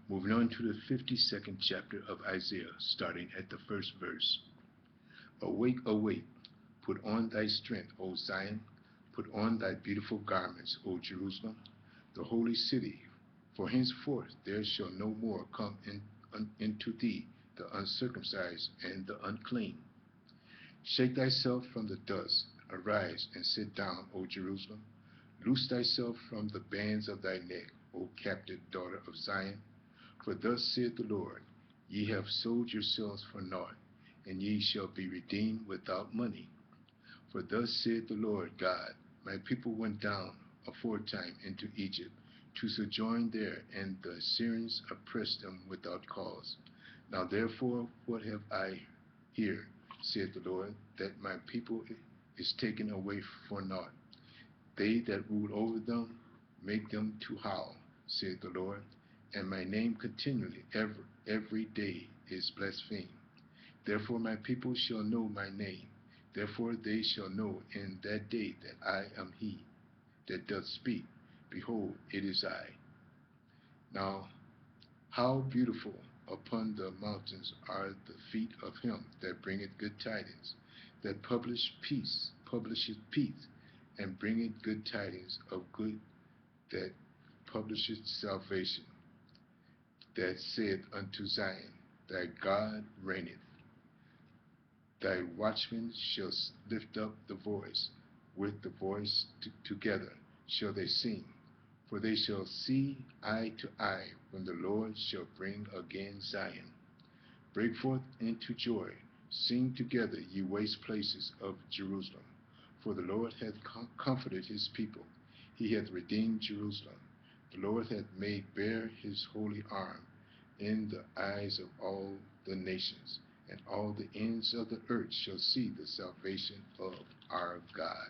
Moving on to the 52nd chapter of Isaiah, starting at the first verse. Awake, awake, put on thy strength, O Zion, put on thy beautiful garments, O Jerusalem, the holy city. For henceforth there shall no more come into thee the uncircumcised and the unclean. Shake thyself from the dust, arise and sit down, O Jerusalem. Loose thyself from the bands of thy neck, O captive daughter of Zion. For thus saith the Lord, Ye have sold yourselves for naught, and ye shall be redeemed without money. For thus saith the Lord God, My people went down aforetime into Egypt, to sojourn there, and the Assyrians oppressed them without cause. Now therefore, what have I here, saith the Lord, that my people is taken away for naught? They that rule over them make them to howl, saith the Lord, and my name continually every day is blasphemed. Therefore my people shall know my name. Therefore they shall know in that day that I am he that doth speak. Behold, it is I. Now, how beautiful upon the mountains are the feet of him that bringeth good tidings, that publisheth peace, and bringeth good tidings of good, that publisheth salvation, that saith unto Zion, Thy God reigneth. Thy watchmen shall lift up the voice, with the voice together shall they sing. For they shall see eye to eye when the Lord shall bring again Zion. Break forth into joy, sing together, ye waste places of Jerusalem. For the Lord hath comforted his people, he hath redeemed Jerusalem. The Lord hath made bare his holy arm in the eyes of all the nations, and all the ends of the earth shall see the salvation of our God.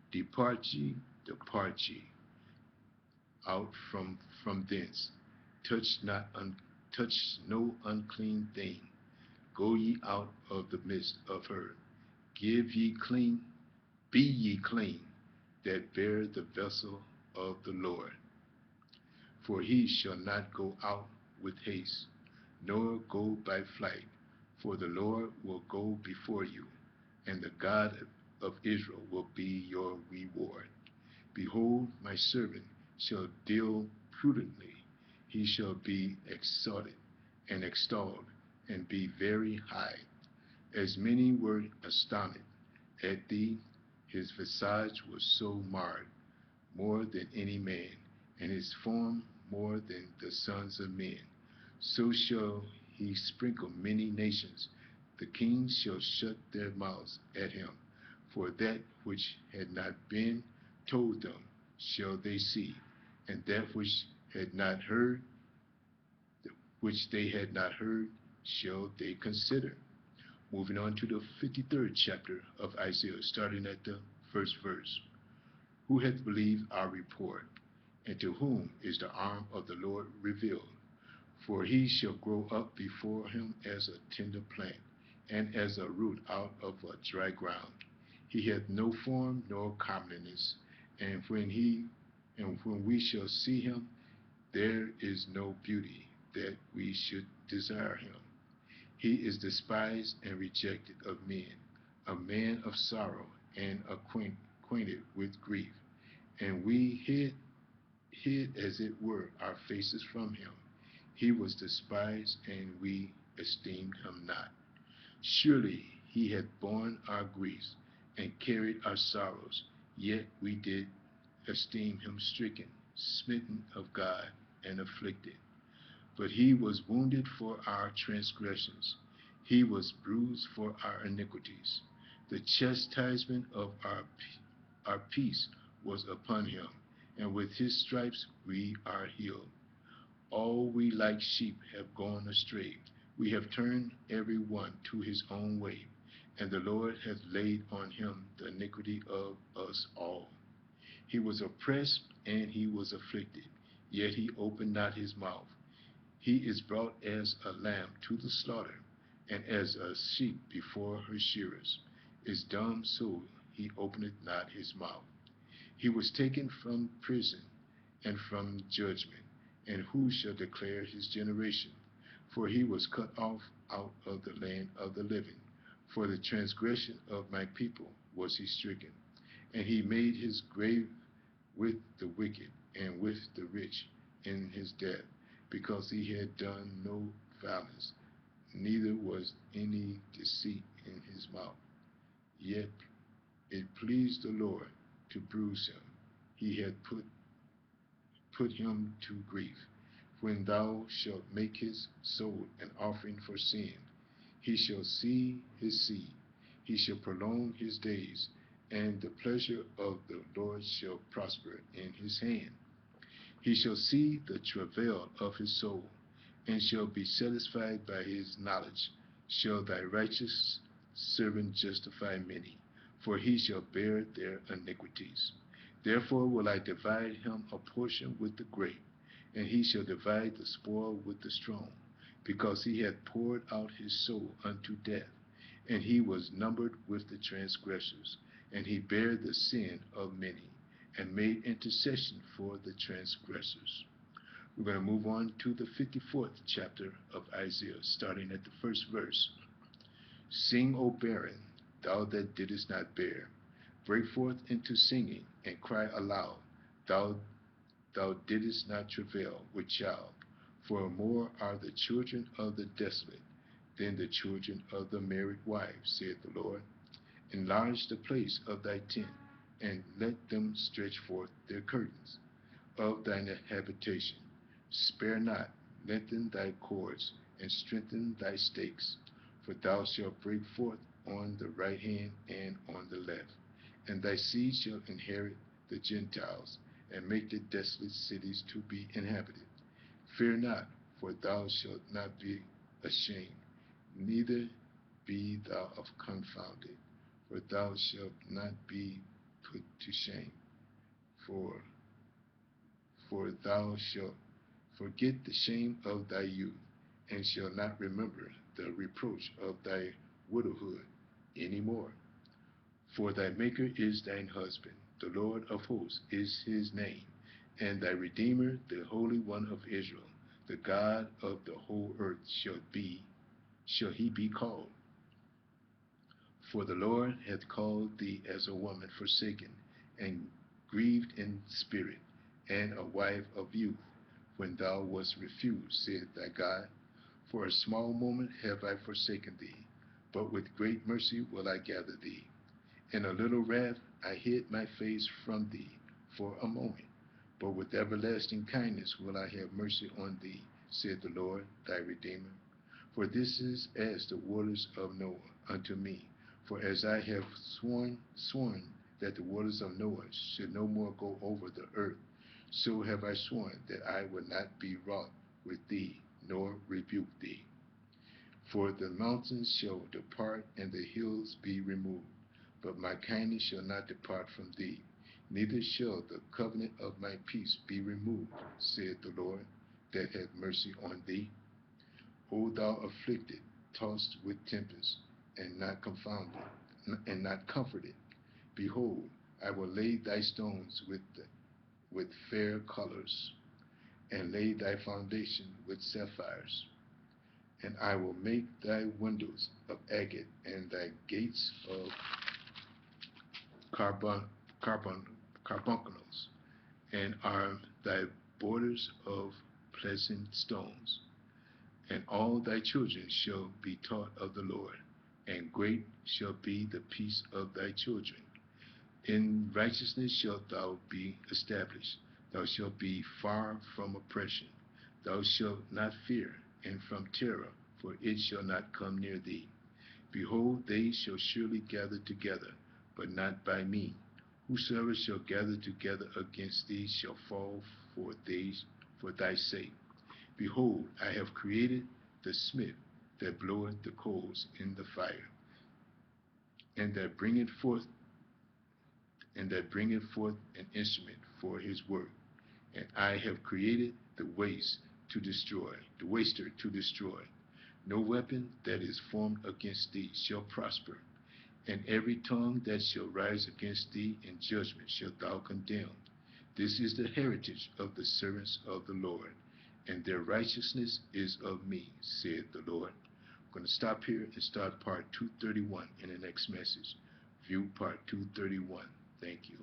Depart ye out from thence. Touch no unclean thing. Go ye out of the midst of her. Be ye clean, that bear the vessel of the Lord. For he shall not go out with haste, nor go by flight. For the Lord will go before you, and the God of Israel will be your reward. Behold, my servant shall deal prudently. He shall be exalted and extolled, and be very high. As many were astonished at thee, his visage was so marred, more than any man, and his form more than the sons of men. So shall he sprinkle many nations. The kings shall shut their mouths at him. For that which had not been told them shall they see, and that which they had not heard shall they consider. Moving on to the 53rd chapter of Isaiah, starting at the first verse. Who hath believed our report, and to whom is the arm of the Lord revealed? For he shall grow up before him as a tender plant, and as a root out of a dry ground. He hath no form nor comeliness, and when we shall see him, there is no beauty that we should desire him. He is despised and rejected of men, a man of sorrow and acquainted with grief. And we hid as it were our faces from him. He was despised, and we esteemed him not. Surely he hath borne our griefs and carried our sorrows, yet we did esteem him stricken, smitten of God, and afflicted. But he was wounded for our transgressions, he was bruised for our iniquities. The chastisement of our peace was upon him, and with his stripes we are healed. All we like sheep have gone astray. We have turned every one to his own way, and the Lord hath laid on him the iniquity of us all. He was oppressed and he was afflicted, yet he opened not his mouth. He is brought as a lamb to the slaughter, and as a sheep before her shearers is dumb, so he openeth not his mouth. He was taken from prison, and from judgment. And who shall declare his generation? For he was cut off out of the land of the living. For the transgression of my people was he stricken. And he made his grave with the wicked and with the rich in his death, because he had done no violence, neither was any deceit in his mouth. Yet it pleased the Lord to bruise him. He had put him to grief. When thou shalt make his soul an offering for sin, he shall see his seed, he shall prolong his days, and the pleasure of the Lord shall prosper in his hand. He shall see the travail of his soul, and shall be satisfied by his knowledge. Shall thy righteous servant justify many, for he shall bear their iniquities. Therefore will I divide him a portion with the great, and he shall divide the spoil with the strong, because he hath poured out his soul unto death, and he was numbered with the transgressors, and he bare the sin of many, and made intercession for the transgressors. We're going to move on to the 54th chapter of Isaiah, starting at the first verse. Sing, O barren, thou that didst not bear. Break forth into singing, and cry aloud, thou didst not travail with child. For more are the children of the desolate than the children of the married wife, saith the Lord. Enlarge the place of thy tent, and let them stretch forth their curtains of thine habitation. Spare not, lengthen thy cords, and strengthen thy stakes. For thou shalt break forth on the right hand and on the left, and thy seed shall inherit the Gentiles, and make the desolate cities to be inhabited. Fear not, for thou shalt not be ashamed, neither be thou confounded, for thou shalt not be put to shame. For thou shalt forget the shame of thy youth, and shalt not remember the reproach of thy widowhood any more. For thy Maker is thine husband, the Lord of hosts is his name, and thy Redeemer, the Holy One of Israel, the God of the whole earth shall he be called. For the Lord hath called thee as a woman forsaken, and grieved in spirit, and a wife of youth, when thou wast refused, saith thy God. For a small moment have I forsaken thee, but with great mercy will I gather thee. In a little wrath I hid my face from thee for a moment, but with everlasting kindness will I have mercy on thee, saith the Lord thy Redeemer. For this is as the waters of Noah unto me. For as I have sworn that the waters of Noah should no more go over the earth, so have I sworn that I will not be wroth with thee, nor rebuke thee. For the mountains shall depart, and the hills be removed, but my kindness shall not depart from thee, neither shall the covenant of my peace be removed, saith the Lord, that hath mercy on thee. O thou afflicted, tossed with tempest, and not confounded, and not comforted, behold, I will lay thy stones with fair colors, and lay thy foundation with sapphires. And I will make thy windows of agate, and thy gates of carbuncles, and are thy borders of pleasant stones. And all thy children shall be taught of the Lord, and great shall be the peace of thy children. In righteousness shalt thou be established. Thou shalt be far from oppression. Thou shalt not fear, and from terror, for it shall not come near thee. Behold, they shall surely gather together, but not by me. Whosoever shall gather together against thee shall fall for thy sake. Behold, I have created the smith that bloweth the coals in the fire, and that bringeth forth an instrument for his work. And I have created the waster to destroy. No weapon that is formed against thee shall prosper, and every tongue that shall rise against thee in judgment shalt thou condemn. This is the heritage of the servants of the Lord, and their righteousness is of me, said the Lord. I'm going to stop here and start part 231 in the next message. View part 231. Thank you.